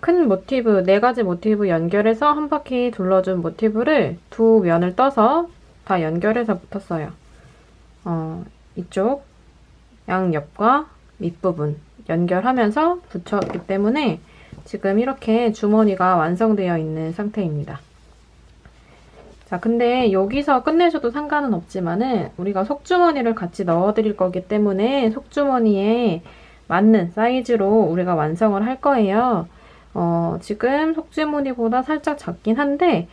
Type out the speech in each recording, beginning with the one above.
큰 모티브, 4가지 모티브 연결해서 한 바퀴 둘러준 모티브를 두 면을 떠서 다 연결해서 붙였어요. 이쪽 양옆과 밑부분 연결하면서 붙였기 때문에 지금 이렇게 주머니가 완성되어 있는 상태입니다. 자, 근데 여기서 끝내셔도 상관은 없지만은 우리가 속주머니를 같이 넣어 드릴 거기 때문에 속주머니에 맞는 사이즈로 우리가 완성을 할 거예요. 지금 속주머니보다 살짝 작긴 한데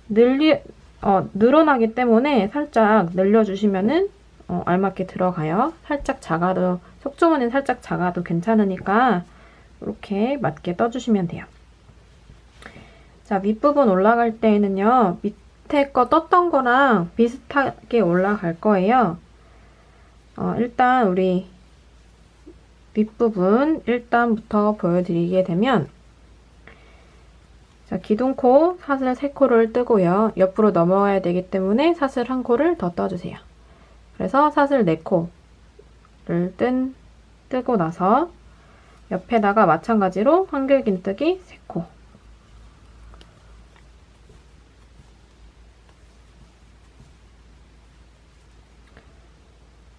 늘어나기 때문에 살짝 늘려주시면은 알맞게 들어가요. 살짝 작아도, 속주머니는 살짝 작아도 괜찮으니까 이렇게 맞게 떠주시면 돼요. 자, 밑부분 올라갈 때에는요, 밑에 거 떴던 거랑 비슷하게 올라갈 거예요. 일단 우리 밑부분 1단부터 보여드리게 되면, 자, 기둥코 사슬 3코를 뜨고요. 옆으로 넘어가야 되기 때문에 사슬 1코를 더 떠주세요. 그래서 사슬 4코를 뜨고 나서 옆에다가 마찬가지로 한길긴뜨기 3코.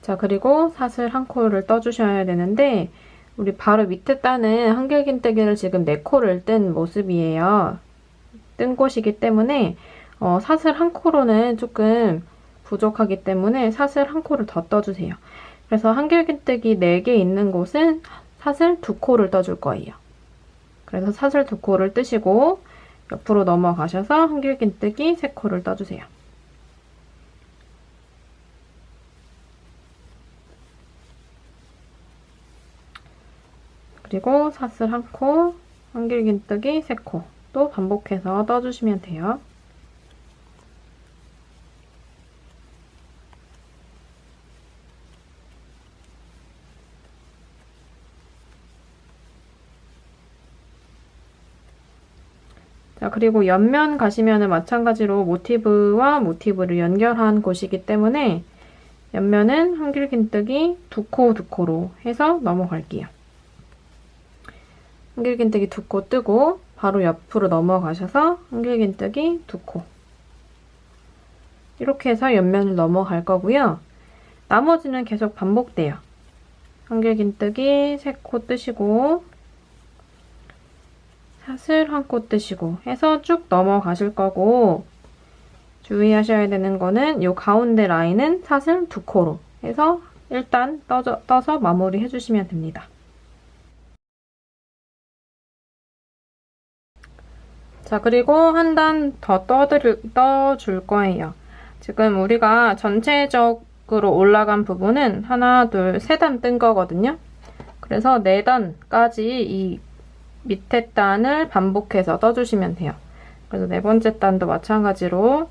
자, 그리고 사슬 1코를 떠주셔야 되는데 우리 바로 밑에 따는 한길긴뜨기를 지금 4코를 뜬 모습이에요. 뜬 곳이기 때문에 사슬 1코로는 조금 부족하기 때문에 사슬 1코를 더 떠주세요. 그래서 한길긴뜨기 4개 있는 곳은 사슬 2코를 떠줄 거예요. 그래서 사슬 2코를 뜨시고 옆으로 넘어가셔서 한길긴뜨기 3코를 떠주세요. 그리고 사슬 1코, 한길긴뜨기 3코 또 반복해서 떠주시면 돼요. 자, 그리고 옆면 가시면은 마찬가지로 모티브와 모티브를 연결한 곳이기 때문에 옆면은 한길긴뜨기 2코 2코로 해서 넘어갈게요. 한길긴뜨기 2코 뜨고 바로 옆으로 넘어가셔서 한길긴뜨기 2코 이렇게 해서 옆면을 넘어갈 거고요. 나머지는 계속 반복돼요. 한길긴뜨기 3코 뜨시고 사슬 1코 뜨시고 해서 쭉 넘어가실 거고, 주의하셔야 되는 거는 이 가운데 라인은 사슬 2코로 해서 일단 떠서 마무리 해주시면 됩니다. 자, 그리고 한 단 더 떠줄 거예요. 지금 우리가 전체적으로 올라간 부분은 하나, 둘, 3단 뜬 거거든요. 그래서 4단까지 이 밑에 단을 반복해서 떠주시면 돼요. 그래서 4번째 단도 마찬가지로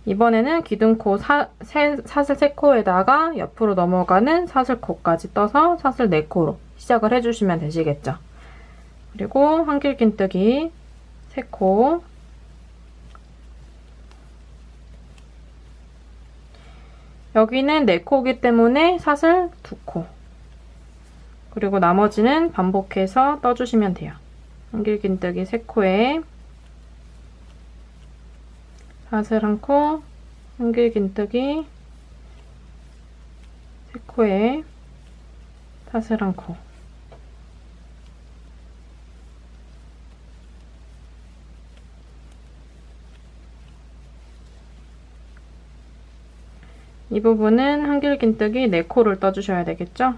이번에는 기둥코 사슬 3코에다가 옆으로 넘어가는 사슬코까지 떠서 사슬 4코로 시작을 해주시면 되시겠죠. 그리고 한길긴뜨기 3코, 여기는 4코이기 때문에 사슬 2코, 그리고 나머지는 반복해서 떠주시면 돼요. 한길긴뜨기 3코에 사슬 1코, 한길긴뜨기 3코에 사슬 1코. 이 부분은 한길긴뜨기 4코를 떠주셔야 되겠죠?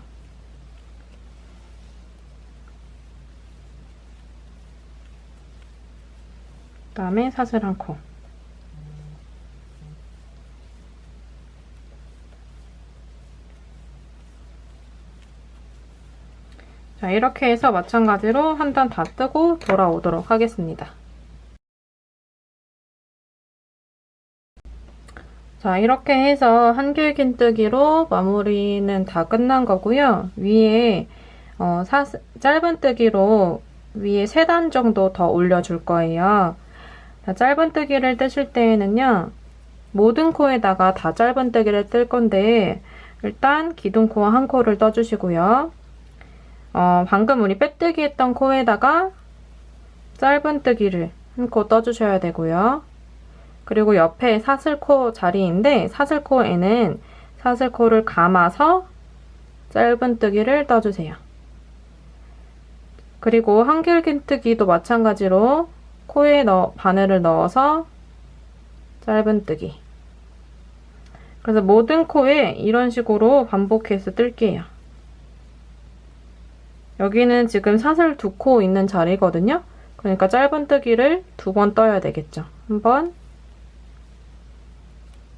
그 다음에 사슬 1코. 자, 이렇게 해서 마찬가지로 한 단 다 뜨고 돌아오도록 하겠습니다. 자, 이렇게 해서 한길긴뜨기로 마무리는 다 끝난 거고요. 위에 짧은뜨기로 위에 3단 정도 더 올려줄 거예요. 자, 짧은뜨기를 뜨실 때에는요, 모든 코에다가 다 짧은뜨기를 뜰 건데 일단 기둥코 1코를 떠주시고요. 방금 우리 빼뜨기 했던 코에다가 짧은뜨기를 한 코 떠주셔야 되고요. 그리고 옆에 사슬코 자리인데 사슬코에는 사슬코를 감아서 짧은뜨기를 떠주세요. 그리고 한길긴뜨기도 마찬가지로 코에 바늘을 넣어서 짧은뜨기. 그래서 모든 코에 이런 식으로 반복해서 뜰게요. 여기는 지금 사슬 2코 있는 자리거든요. 그러니까 짧은뜨기를 2번 떠야 되겠죠. 1번,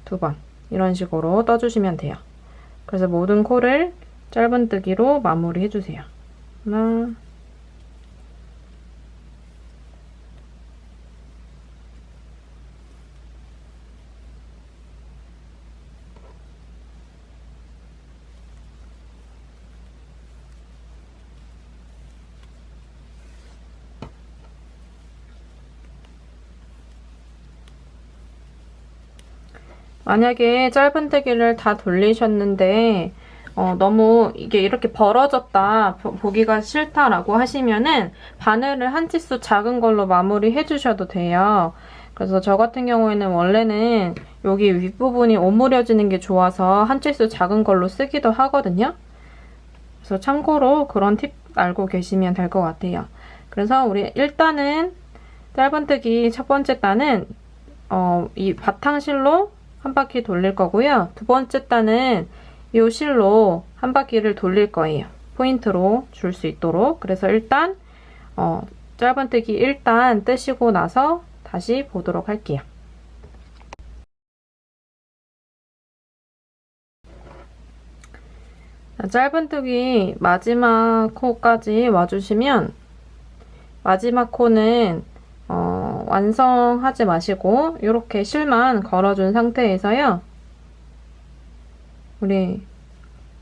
2번 이런 식으로 떠주시면 돼요. 그래서 모든 코를 짧은뜨기로 마무리 해주세요. 하나, 만약에 짧은뜨기를 다 돌리셨는데 너무 이게 이렇게 벌어졌다, 보기가 싫다라고 하시면은 바늘을 한 치수 작은 걸로 마무리 해주셔도 돼요. 그래서 저 같은 경우에는 원래는 여기 윗부분이 오므려지는 게 좋아서 한 치수 작은 걸로 쓰기도 하거든요. 그래서 참고로 그런 팁 알고 계시면 될 것 같아요. 그래서 우리 일단은 짧은뜨기 첫 번째 단은 이 바탕실로 한 바퀴 돌릴 거고요. 두 번째 단은 이 실로 한 바퀴를 돌릴 거예요. 포인트로 줄 수 있도록. 그래서 일단 짧은뜨기 1단 뜨시고 나서 다시 보도록 할게요. 짧은뜨기 마지막 코까지 와주시면 마지막 코는 완성하지 마시고 이렇게 실만 걸어준 상태에서요. 우리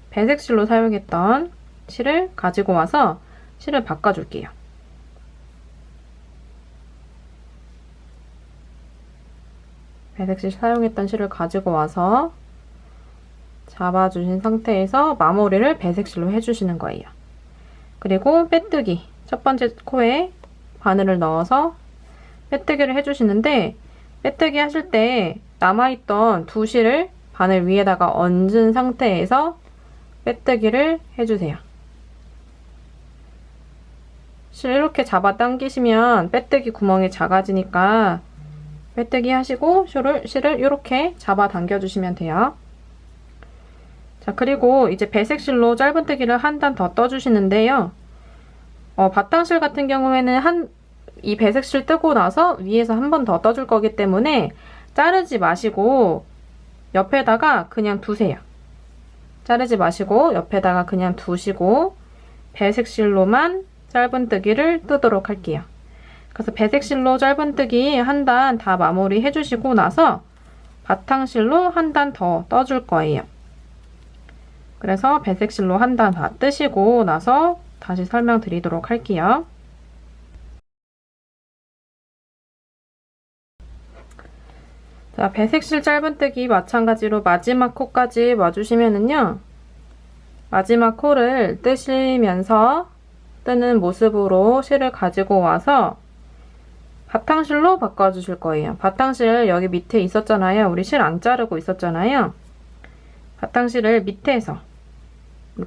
배색 실로 사용했던 실을 가지고 와서 실을 바꿔줄게요. 배색 실 사용했던 실을 가지고 와서 잡아주신 상태에서 마무리를 배색 실로 해주시는 거예요. 그리고 빼뜨기 첫 번째 코에 바늘을 넣어서 빼뜨기를 해주시는데 빼뜨기 하실 때 남아있던 두 실을 바늘 위에다가 얹은 상태에서 빼뜨기를 해주세요. 실 이렇게 잡아 당기시면 빼뜨기 구멍이 작아지니까 빼뜨기 하시고 실을 이렇게 잡아 당겨주시면 돼요. 자, 그리고 이제 배색실로 짧은뜨기를 한 단 더 떠주시는데요. 바탕실 같은 경우에는 이 배색실 뜨고 나서 위에서 한 번 더 떠줄 거기 때문에 자르지 마시고 옆에다가 그냥 두세요. 자르지 마시고 옆에다가 그냥 두시고 배색실로만 짧은뜨기를 뜨도록 할게요. 그래서 배색실로 짧은뜨기 한 단 다 마무리 해주시고 나서 바탕실로 한 단 더 떠줄 거예요. 그래서 배색실로 한 단 다 뜨시고 나서 다시 설명드리도록 할게요. 자, 배색실 짧은뜨기 마찬가지로 마지막 코까지 와주시면은요. 마지막 코를 뜨시면서 뜨는 모습으로 실을 가지고 와서 바탕실로 바꿔주실 거예요. 바탕실 여기 밑에 있었잖아요. 우리 실 안 자르고 있었잖아요. 바탕실을 밑에서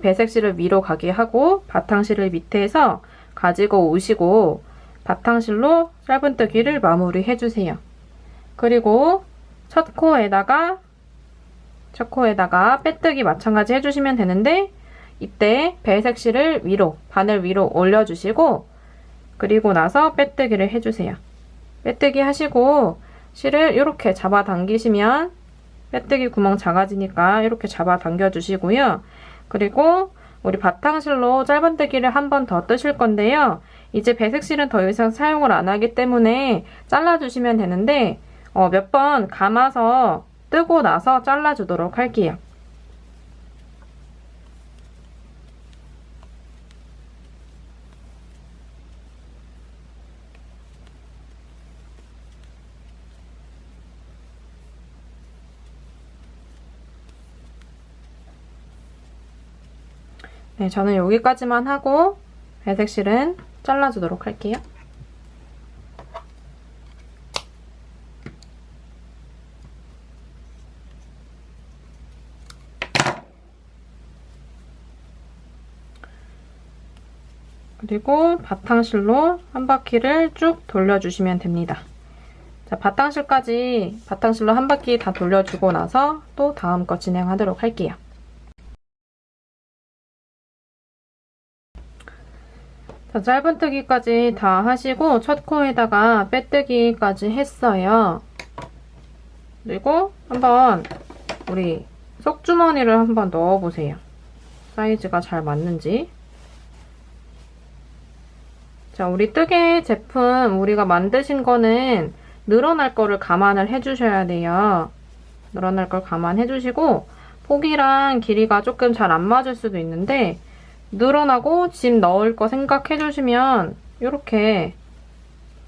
배색실을 위로 가게 하고 바탕실을 밑에서 가지고 오시고 바탕실로 짧은뜨기를 마무리 해주세요. 그리고 첫 코에다가 빼뜨기 마찬가지 해주시면 되는데 이때 배색실을 위로, 바늘 위로 올려주시고 그리고 나서 빼뜨기를 해주세요. 빼뜨기 하시고 실을 이렇게 잡아 당기시면 빼뜨기 구멍 작아지니까 이렇게 잡아 당겨주시고요. 그리고 우리 바탕실로 짧은뜨기를 한 번 더 뜨실 건데요. 이제 배색실은 더 이상 사용을 안 하기 때문에 잘라주시면 되는데 몇 번 감아서 뜨고 나서 잘라주도록 할게요. 네, 저는 여기까지만 하고 배색실은 잘라주도록 할게요. 그리고 바탕실로 한 바퀴를 쭉 돌려주시면 됩니다. 자, 바탕실로 한 바퀴 다 돌려주고 나서 또 다음 거 진행하도록 할게요. 자, 짧은뜨기까지 다 하시고 첫 코에다가 빼뜨기까지 했어요. 그리고 한번 우리 속주머니를 한번 넣어보세요. 사이즈가 잘 맞는지. 자, 우리 뜨개 제품 우리가 만드신 거는 늘어날 거를 감안을 해주셔야 돼요. 늘어날 걸 감안해주시고 폭이랑 길이가 조금 잘 안 맞을 수도 있는데 늘어나고 짐 넣을 거 생각해주시면 이렇게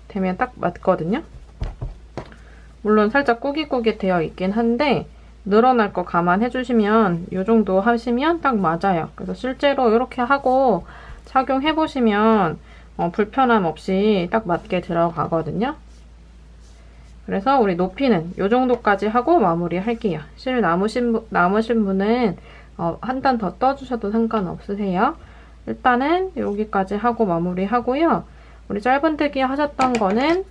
되면 딱 맞거든요. 물론 살짝 꾸깃꾸깃 되어 있긴 한데 늘어날 거 감안해주시면 이 정도 하시면 딱 맞아요. 그래서 실제로 이렇게 하고 착용해보시면 불편함 없이 딱 맞게 들어가거든요. 그래서 우리 높이는 이 정도까지 하고 마무리할게요. 실 남으신 분은 한 단 더 떠주셔도 상관없으세요. 일단은 여기까지 하고 마무리하고요. 우리 짧은뜨기 하셨던 거는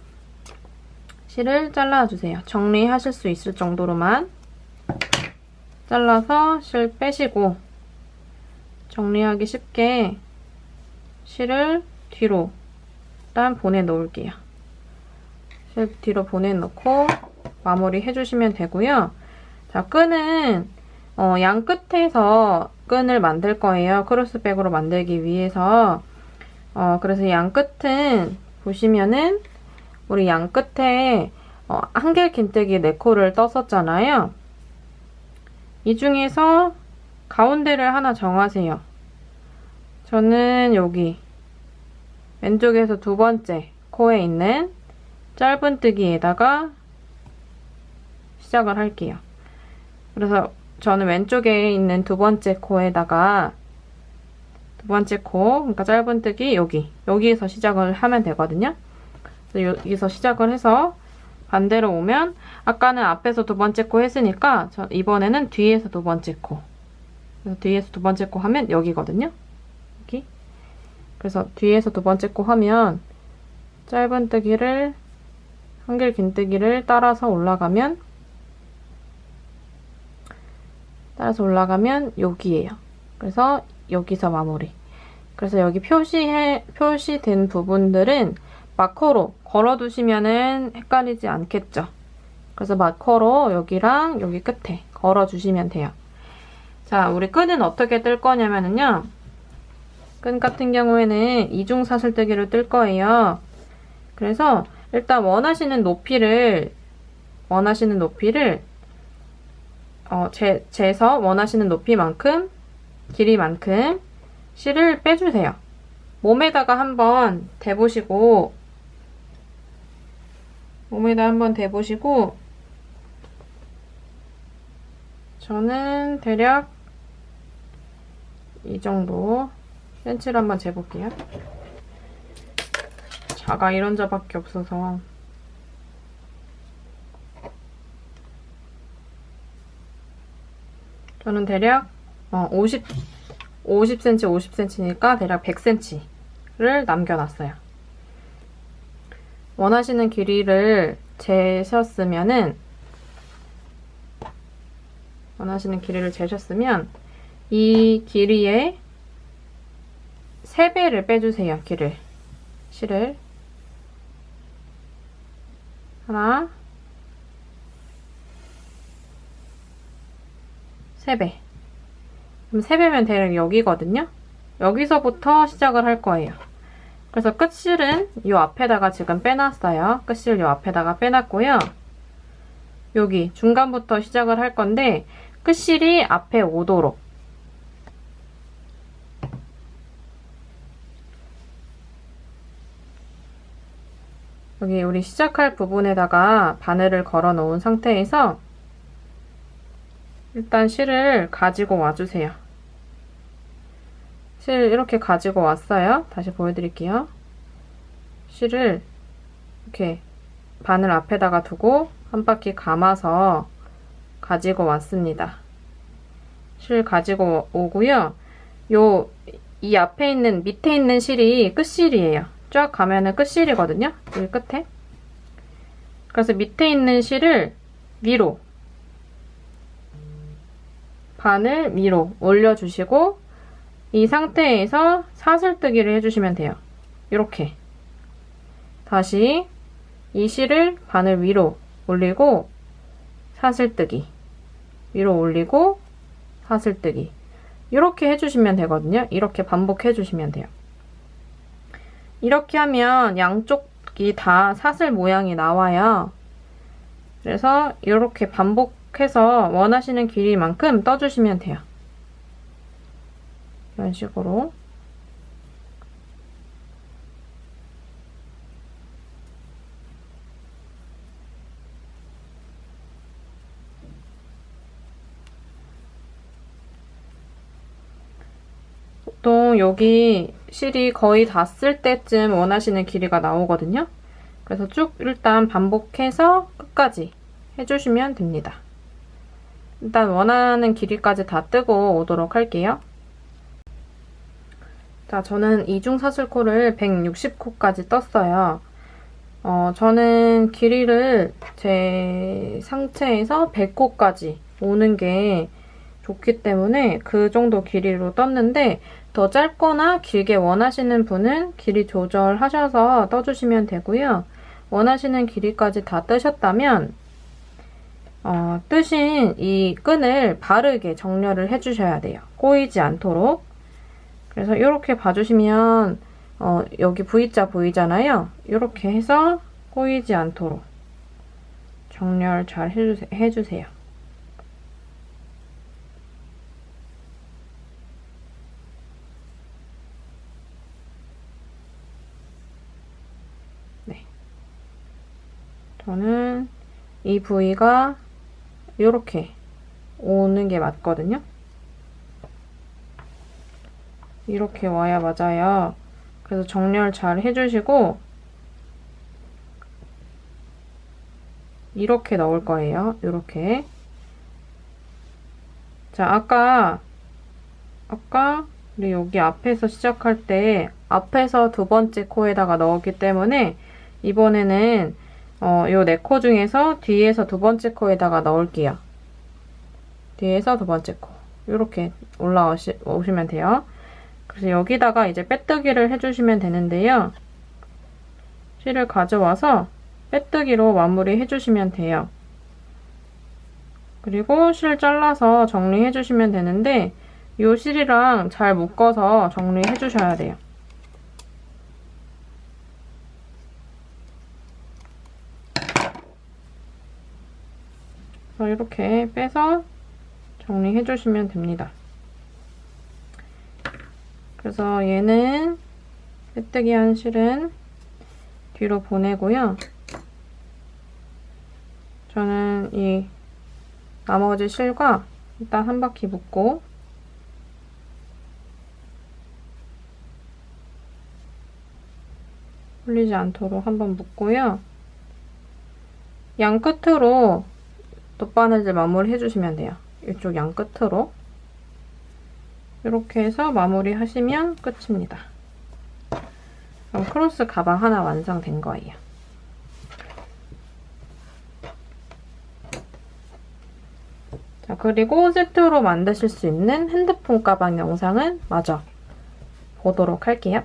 실을 잘라주세요. 정리하실 수 있을 정도로만 잘라서 실 빼시고 정리하기 쉽게 실을 뒤로 일단 보내놓을게요. 실 뒤로 보내놓고 마무리 해주시면 되고요. 자, 끈은 양 끝에서 끈을 만들 거예요. 크로스백으로 만들기 위해서. 그래서 양 끝은 보시면은 우리 양 끝에 한길 긴뜨기 4코를 떴었잖아요. 이 중에서 가운데를 하나 정하세요. 저는 여기 왼쪽에서 두 번째 코에 있는 짧은뜨기에다가 시작을 할게요. 그래서 저는 왼쪽에 있는 두 번째 코에다가 두 번째 코, 그러니까 짧은뜨기 여기에서 시작을 하면 되거든요. 그래서 여기서 시작을 해서 반대로 오면 아까는 앞에서 두 번째 코 했으니까 이번에는 뒤에서 두 번째 코. 그래서 뒤에서 두 번째 코 하면 여기거든요. 여기. 그래서 뒤에서 두 번째 코 하면 짧은뜨기를 한길 긴뜨기를 따라서 올라가면 여기예요. 그래서 여기서 마무리. 그래서 여기 표시된 부분들은 마커로 걸어두시면은 헷갈리지 않겠죠. 그래서 마커로 여기랑 여기 끝에 걸어주시면 돼요. 자, 우리 끈은 어떻게 뜰 거냐면요. 끈 같은 경우에는 이중 사슬뜨기로 뜰 거예요. 그래서 일단 원하시는 높이를 재서 원하시는 높이만큼, 길이만큼 실을 빼주세요. 몸에다가 한번 대보시고 저는 대략 이 정도 센치를 한번 재볼게요. 자가 이런 자밖에 없어서 저는 대략 50cm니까 대략 100cm를 남겨놨어요. 원하시는 길이를 재셨으면 이 길이의 3배를 빼주세요. 실을 하나 3배. 그럼 3배면 대략 여기거든요. 여기서부터 시작을 할 거예요. 그래서 끝실은 이 앞에다가 지금 빼놨어요. 끝실 이 앞에다가 빼놨고요. 여기 중간부터 시작을 할 건데 끝실이 앞에 오도록 여기 우리 시작할 부분에다가 바늘을 걸어 놓은 상태에서 일단 실을 가지고 와주세요. 실 이렇게 가지고 왔어요. 다시 보여드릴게요. 실을 이렇게 바늘 앞에다가 두고 한 바퀴 감아서 가지고 왔습니다. 실 가지고 오고요. 이 이 앞에 있는, 밑에 있는 실이 끝실이에요. 쫙 가면은 끝실이거든요. 여기 끝에. 그래서 밑에 있는 실을 위로, 바늘 위로 올려주시고 이 상태에서 사슬뜨기를 해주시면 돼요. 이렇게. 다시 이 실을 바늘 위로 올리고 사슬뜨기, 위로 올리고 사슬뜨기, 이렇게 해주시면 되거든요. 이렇게 반복해 주시면 돼요. 이렇게 하면 양쪽이 다 사슬 모양이 나와요. 그래서 이렇게 반복해서 원하시는 길이만큼 떠주시면 돼요. 이런 식으로. 보통 여기 실이 거의 다 쓸 때쯤 원하시는 길이가 나오거든요. 그래서 쭉 일단 반복해서 끝까지 해주시면 됩니다. 일단 원하는 길이까지 다 뜨고 오도록 할게요. 자, 저는 이중사슬코를 160코까지 떴어요. 저는 길이를 제 상체에서 100코까지 오는 게 좋기 때문에 그 정도 길이로 떴는데 더 짧거나 길게 원하시는 분은 길이 조절하셔서 떠주시면 되고요. 원하시는 길이까지 다 뜨셨다면 뜨신 이 끈을 바르게 정렬을 해주셔야 돼요. 꼬이지 않도록. 그래서 이렇게 봐주시면 여기 V자 보이잖아요. 이렇게 해서 꼬이지 않도록 정렬 잘 해주세요. 네. 저는 이 부위가 이렇게 오는 게 맞거든요. 이렇게 와야 맞아요. 그래서 정렬 잘 해주시고 이렇게 넣을 거예요. 이렇게. 자, 아까 우리 여기 앞에서 시작할 때 앞에서 두 번째 코에다가 넣었기 때문에 이번에는 요 4코 중에서 뒤에서 두 번째 코에다가 넣을게요. 뒤에서 두 번째 코. 이렇게 올라오시면 돼요. 그래서 여기다가 이제 빼뜨기를 해주시면 되는데요. 실을 가져와서 빼뜨기로 마무리 해주시면 돼요. 그리고 실 잘라서 정리해주시면 되는데 이 실이랑 잘 묶어서 정리해주셔야 돼요. 그래서 이렇게 빼서 정리해주시면 됩니다. 그래서 얘는 빼뜨기 한 실은 뒤로 보내고요. 저는 이 나머지 실과 일단 한 바퀴 묶고 풀리지 않도록 한번 묶고요. 양 끝으로 돗바늘질 마무리 해주시면 돼요. 이쪽 양 끝으로. 이렇게 해서 마무리 하시면 끝입니다. 그럼 크로스 가방 하나 완성된 거예요. 자, 그리고 세트로 만드실 수 있는 핸드폰 가방 영상은 마저 보도록 할게요.